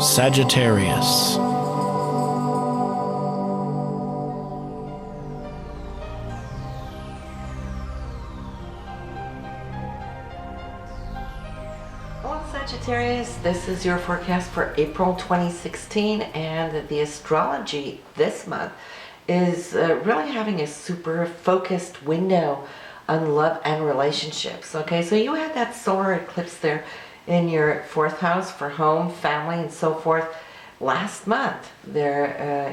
Sagittarius. Hello Sagittarius, this is your forecast for April 2016, and the astrology this month is really having a super focused window on love and relationships. Okay, so you had that solar eclipse there in your fourth house for home, family, and so forth last month there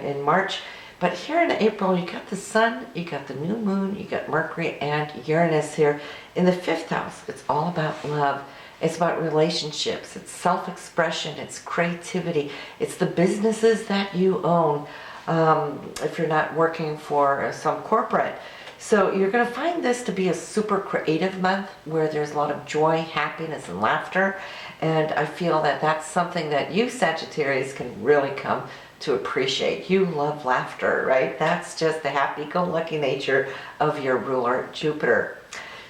in March. But here in April, you got the sun, you got the new moon, you got Mercury and Uranus here in the fifth house. It's all about love. It's about relationships. It's self-expression. It's creativity. It's the businesses that you own if you're not working for some corporate. So you're going to find this to be a super creative month where there's a lot of joy, happiness, and laughter. And I feel that that's something that you Sagittarius can really come to appreciate. You love laughter, right? That's just the happy-go-lucky nature of your ruler, Jupiter.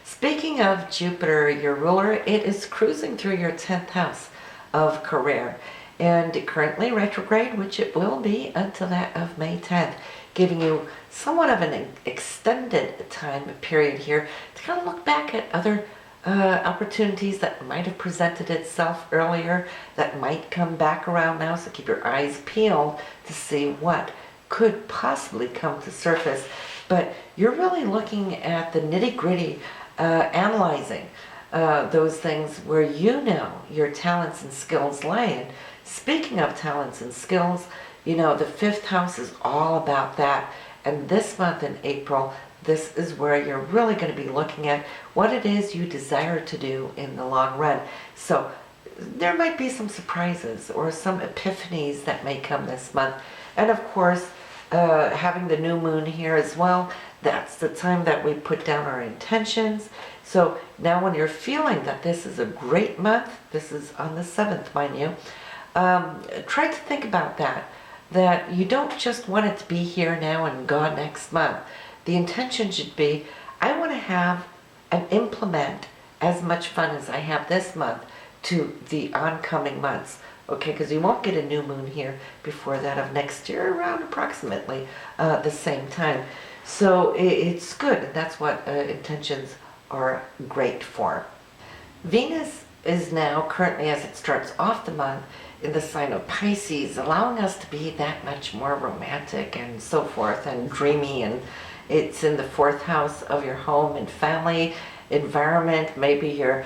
Speaking of Jupiter, your ruler, it is cruising through your 10th house of career. And currently retrograde, which it will be until that of May 10th, giving you somewhat of an extended time period here to kind of look back at other opportunities that might have presented itself earlier that might come back around now. So keep your eyes peeled to see what could possibly come to surface. But you're really looking at the nitty-gritty, analyzing those things where you know your talents and skills lie in. Speaking of talents and skills, you know, the fifth house is all about that. And this month in April, this is where you're really going to be looking at what it is you desire to do in the long run. So there might be some surprises or some epiphanies that may come this month. And of course, having the new moon here as well, that's the time that we put down our intentions. So now when you're feeling that this is a great month, this is on the 7th, mind you, try to think about that you don't just want it to be here now and gone next month. The intention should be, I want to have and implement as much fun as I have this month to the oncoming months. Okay, because you won't get a new moon here before that of next year, around approximately the same time. So it's good, and that's what intentions are great for. Venus is now currently, as it starts off the month, in the sign of Pisces, allowing us to be that much more romantic and so forth and dreamy. And it's in the fourth house of your home and family environment. Maybe you're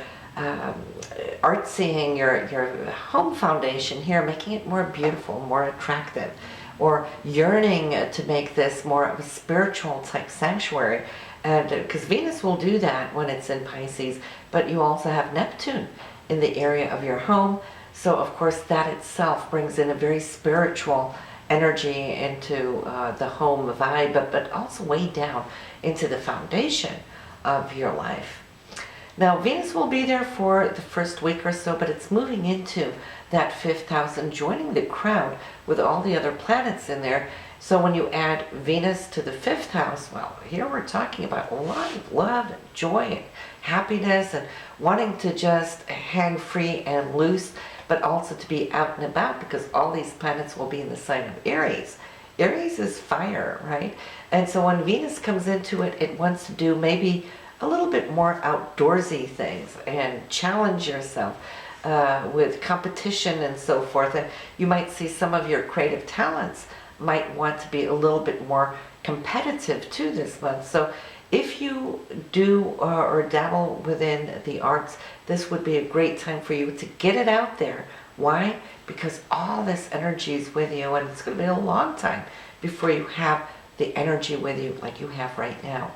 artsying your home foundation here, making it more beautiful, more attractive, or yearning to make this more of a spiritual type sanctuary. And because Venus will do that when it's in Pisces, but you also have Neptune in the area of your home. So of course that itself brings in a very spiritual energy into the home vibe, but also way down into the foundation of your life. Now Venus will be there for the first week or so, but it's moving into that fifth house and joining the crowd with all the other planets in there. So when you add Venus to the fifth house, well, here we're talking about a lot of love and joy and happiness and wanting to just hang free and loose, but also to be out and about, because all these planets will be in the sign of Aries. Aries is fire, right? And so when Venus comes into it, it wants to do maybe a little bit more outdoorsy things and challenge yourself with competition and so forth. And you might see some of your creative talents might want to be a little bit more competitive too this month. So if you do or dabble within the arts, this would be a great time for you to get it out there. Why? Because all this energy is with you, and it's going to be a long time before you have the energy with you like you have right now.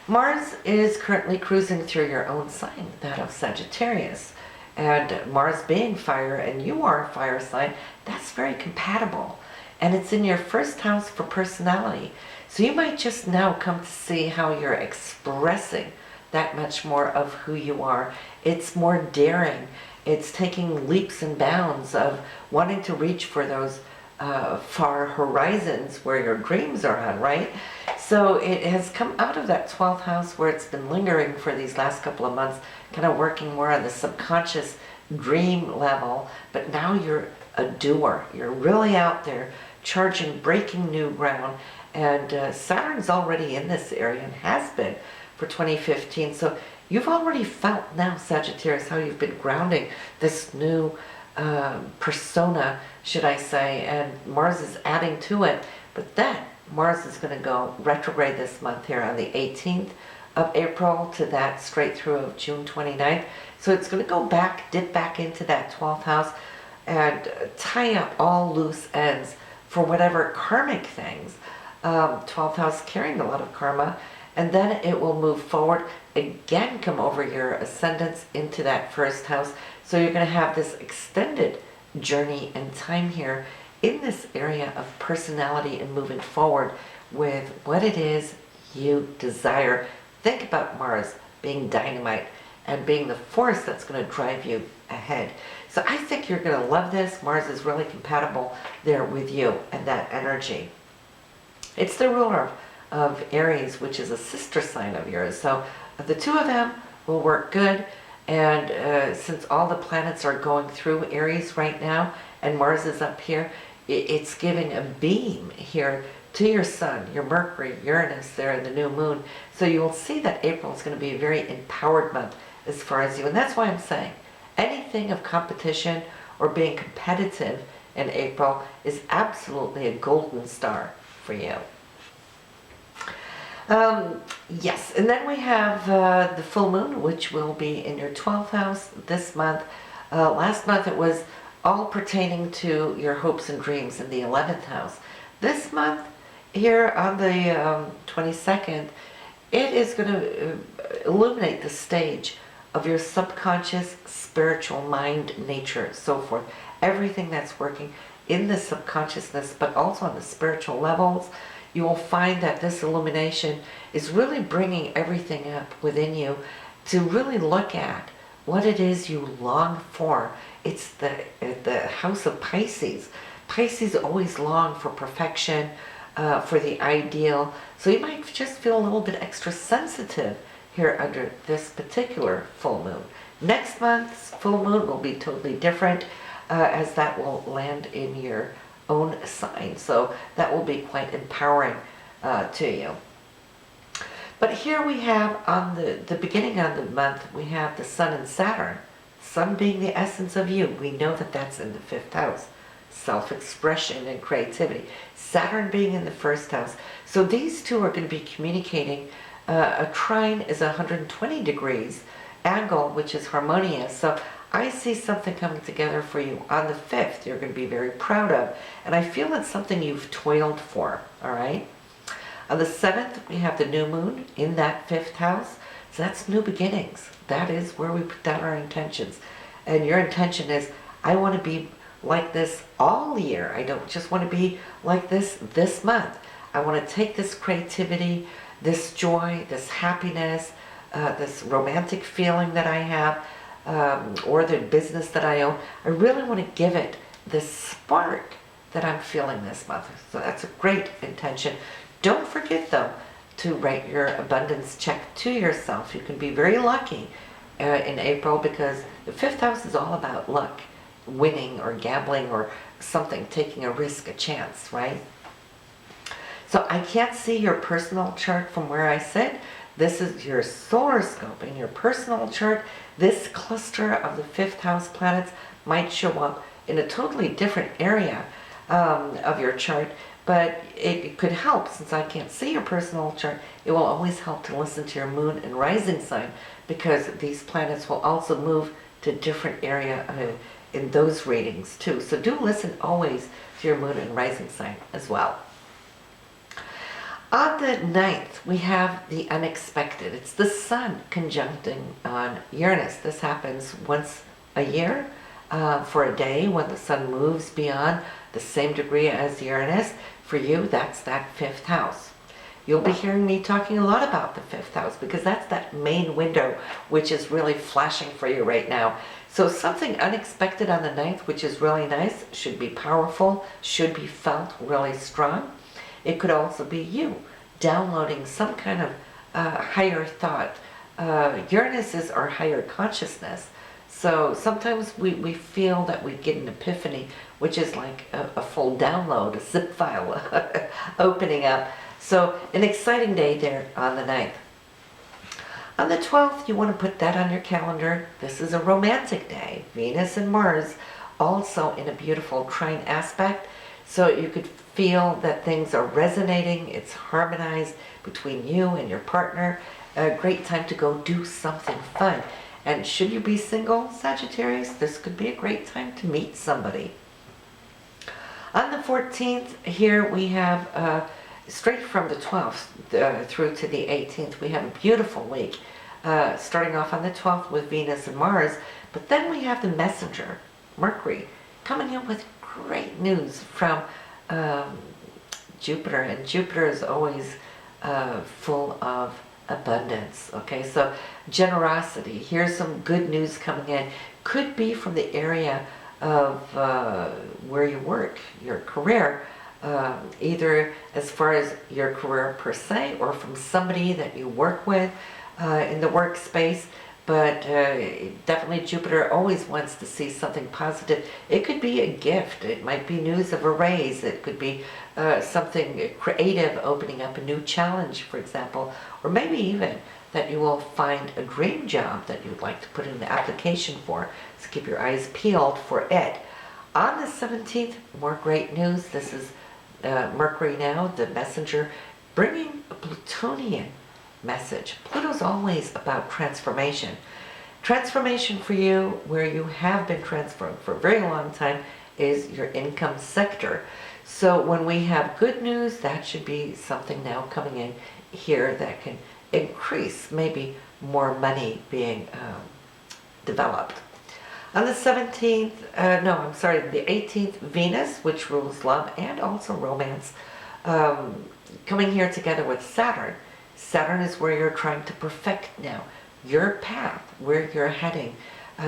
Mars is currently cruising through your own sign, that of Sagittarius. And Mars being fire, and you are a fire sign, that's very compatible. And it's in your first house for personality. So you might just now come to see how you're expressing that much more of who you are. It's more daring. It's taking leaps and bounds of wanting to reach for those far horizons where your dreams are on, right? So it has come out of that 12th house where it's been lingering for these last couple of months, kind of working more on the subconscious dream level, but now you're a doer. You're really out there charging, breaking new ground, and Saturn's already in this area and has been for 2015. So you've already felt now, Sagittarius, how you've been grounding this new persona, should I say, and Mars is adding to it. But then Mars is going to go retrograde this month here on the 18th of April to that straight through of June 29th. So it's going to go back, dip back into that 12th house and tie up all loose ends for whatever karmic things. 12th house carrying a lot of karma, and then it will move forward again, come over your ascendants into that first house. So you're going to have this extended journey and time here in this area of personality and moving forward with what it is you desire. Think about Mars being dynamite and being the force that's going to drive you ahead. So I think you're going to love this. Mars is really compatible there with you and that energy. It's the ruler of Aries, which is a sister sign of yours. So the two of them will work good. And since all the planets are going through Aries right now and Mars is up here, it's giving a beam here to your Sun, your Mercury, Uranus there in the new moon. So you'll see that April is going to be a very empowered month as far as you. And that's why I'm saying anything of competition or being competitive in April is absolutely a golden star for you. Yes, and then we have the full moon, which will be in your 12th house this month. Last month it was all pertaining to your hopes and dreams in the 11th house. This month, here on the 22nd, it is going to illuminate the stage of your subconscious, spiritual mind, nature, so forth. Everything that's working in the subconsciousness, but also on the spiritual levels. You will find that this illumination is really bringing everything up within you to really look at what it is you long for. It's the house of Pisces. Pisces always long for perfection, for the ideal. So you might just feel a little bit extra sensitive here under this particular full moon. Next month's full moon will be totally different, as that will land in your own sign. So that will be quite empowering to you. But here we have on the beginning of the month, we have the Sun and Saturn. Sun being the essence of you. We know that that's in the 5th house. Self-expression and creativity. Saturn being in the 1st house. So these two are going to be communicating. A trine is a 120 degrees angle, which is harmonious. So I see something coming together for you on the 5th you're going to be very proud of. And I feel it's something you've toiled for, all right? On the 7th, we have the new moon in that 5th house. So that's new beginnings. That is where we put down our intentions. And your intention is, I want to be like this all year. I don't just want to be like this month. I want to take this creativity, this joy, this happiness, this romantic feeling that I have, or the business that I own. I really want to give it the spark that I'm feeling this month. So that's a great intention. Don't forget though to write your abundance check to yourself. You can be very lucky in April because the 5th house is all about luck, winning or gambling or something, taking a risk, a chance, right? So I can't see your personal chart from where I sit. This is your solar scope. In your personal chart, this cluster of the 5th house planets might show up in a totally different area of your chart, but it could help. Since I can't see your personal chart, it will always help to listen to your moon and rising sign, because these planets will also move to different area in those readings too. So do listen always to your moon and rising sign as well. On the 9th, we have the unexpected. It's the Sun conjuncting on Uranus. This happens once a year for a day when the Sun moves beyond the same degree as Uranus. For you, that's that 5th house. You'll be hearing me talking a lot about the fifth house because that's that main window which is really flashing for you right now. So something unexpected on the 9th, which is really nice, should be powerful, should be felt really strong. It could also be you downloading some kind of higher thought. Uranus is our higher consciousness. So sometimes we feel that we get an epiphany, which is like a full download, a zip file opening up. So an exciting day there on the 9th. On the 12th, you want to put that on your calendar. This is a romantic day. Venus and Mars also in a beautiful trine aspect. So you could feel that things are resonating. It's harmonized between you and your partner. A great time to go do something fun. And should you be single, Sagittarius, this could be a great time to meet somebody. On the 14th, here we have, straight from the 12th through to the 18th, we have a beautiful week. Starting off on the 12th with Venus and Mars, but then we have the messenger, Mercury, coming in with great news from Jupiter. And Jupiter is always full of abundance. Okay, so generosity. Here's some good news coming in. Could be from the area of where you work, your career, either as far as your career per se or from somebody that you work with in the workspace. But definitely Jupiter always wants to see something positive. It could be a gift. It might be news of a raise. It could be something creative, opening up a new challenge, for example. Or maybe even that you will find a dream job that you'd like to put in the application for. So keep your eyes peeled for it. On the 17th, more great news. This is Mercury now, the messenger, bringing a Plutonian message. Pluto's always about transformation. Transformation for you, where you have been transformed for a very long time, is your income sector. So when we have good news, that should be something now coming in here that can increase maybe more money being developed. On the 17th, the 18th, Venus, which rules love and also romance, coming here together with Saturn. Saturn is where you're trying to perfect now your path, where you're heading,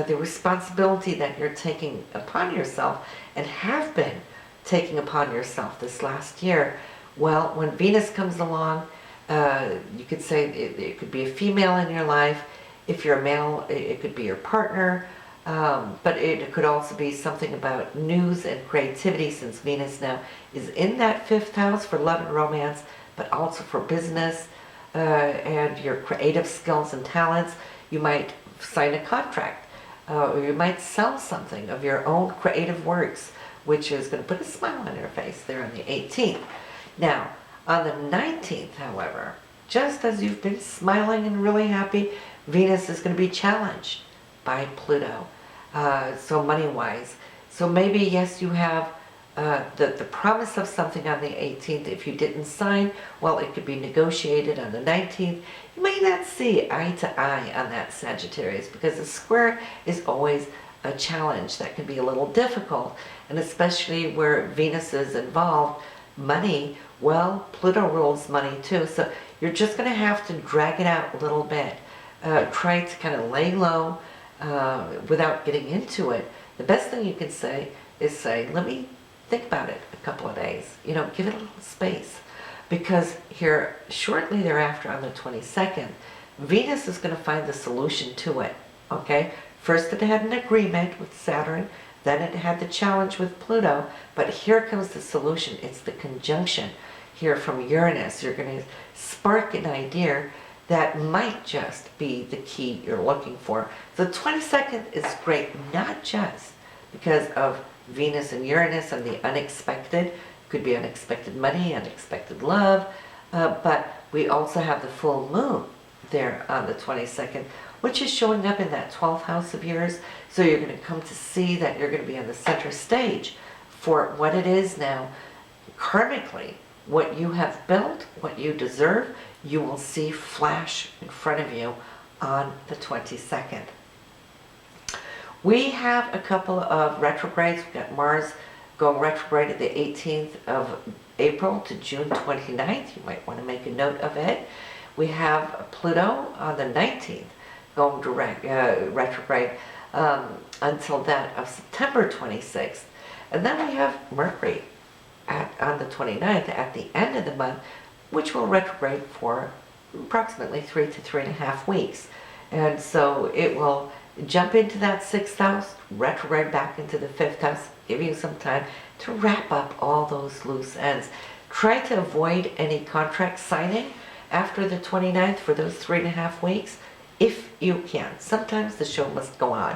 the responsibility that you're taking upon yourself and have been taking upon yourself this last year. Well, when Venus comes along, you could say it could be a female in your life. If you're a male, it could be your partner. But it could also be something about news and creativity, since Venus now is in that 5th house for love and romance, but also for business and your creative skills and talents. You might sign a contract or you might sell something of your own creative works, which is going to put a smile on your face there on the 18th. Now, on the 19th, however, just as you've been smiling and really happy, Venus is going to be challenged by Pluto. So money-wise. So maybe, yes, you have the promise of something on the 18th. If you didn't sign, well, it could be negotiated on the 19th. You may not see eye to eye on that, Sagittarius, because the square is always a challenge that can be a little difficult. And especially where Venus is involved, money, well, Pluto rules money too. So you're just going to have to drag it out a little bit. Try to kind of lay low without getting into it. The best thing you can say is say, let me think about it a couple of days. You know, give it a little space. Because here, shortly thereafter on the 22nd, Venus is going to find the solution to it. Okay? First it had an agreement with Saturn, then it had the challenge with Pluto, but here comes the solution. It's the conjunction here from Uranus. You're going to spark an idea that might just be the key you're looking for. The 22nd is great, not just because of Venus and Uranus and the unexpected. Could be unexpected money, unexpected love, but we also have the full moon there on the 22nd, which is showing up in that 12th house of yours. So you're going to come to see that you're going to be on the center stage for what it is now, karmically, what you have built, what you deserve, you will see flash in front of you on the 22nd. We have a couple of retrogrades. We've got Mars going retrograde at the 18th of April to June 29th. You might want to make a note of it. We have Pluto on the 19th going retrograde until that of September 26th. And then we have Mercury on the 29th at the end of the month, which will retrograde for approximately 3 to 3.5 weeks. And so it will jump into that 6th house, retrograde back into the 5th house, give you some time to wrap up all those loose ends. Try to avoid any contract signing after the 29th for those 3.5 weeks, if you can. Sometimes the show must go on,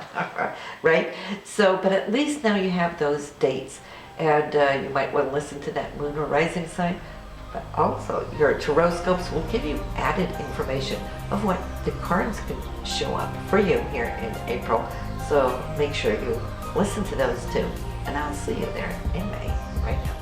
right? So, but at least now you have those dates, and you might want to listen to that moon or rising sign. But also, your taroscopes will give you added information of what the cards can show up for you here in April. So make sure you listen to those too. And I'll see you there in May right now.